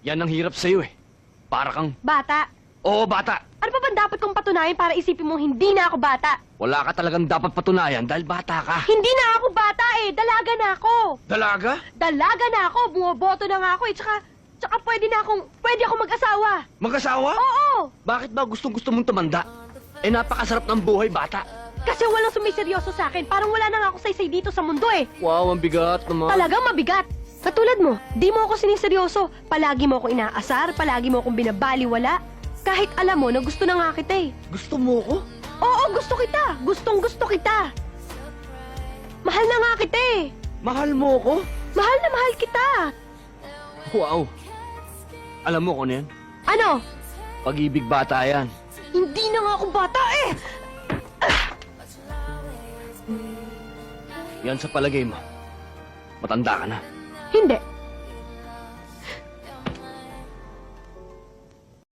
Yan ang hirap sa'yo eh. Para kang... Bata. Oo, bata. Ano pa bang dapat kong patunayan para isipin mo hindi na ako bata? Wala ka talagang dapat patunayan dahil bata ka. Hindi na ako bata eh. Dalaga na ako. Dalaga? Dalaga na ako. Bumoboto na nga ako eh. Tsaka pwede akong mag-asawa. Mag-asawa? Oo. Bakit ba gustong-gusto mong tumanda? Eh, napakasarap ng buhay, bata. Kasi walang sumiseryoso sa akin. Parang wala na nga ako saysay dito sa mundo eh. Wow, ang bigat naman. Talagang mabigat. Katulad mo, di mo ako siniseryoso. Palagi mo ako inaasar, palagi mo akong binabaliwala. Kahit alam mo na gusto na nga kita eh. Gusto mo ko? Oo, gusto kita. Gustong gusto kita. Mahal na nga kita eh. Mahal mo ko? Mahal na mahal kita. Wow. Alam mo ko na yan? Ano? Pag-ibig bata yan. Hindi na nga ako bata eh. Yan sa palagay mo. Matanda ka na. Hindi.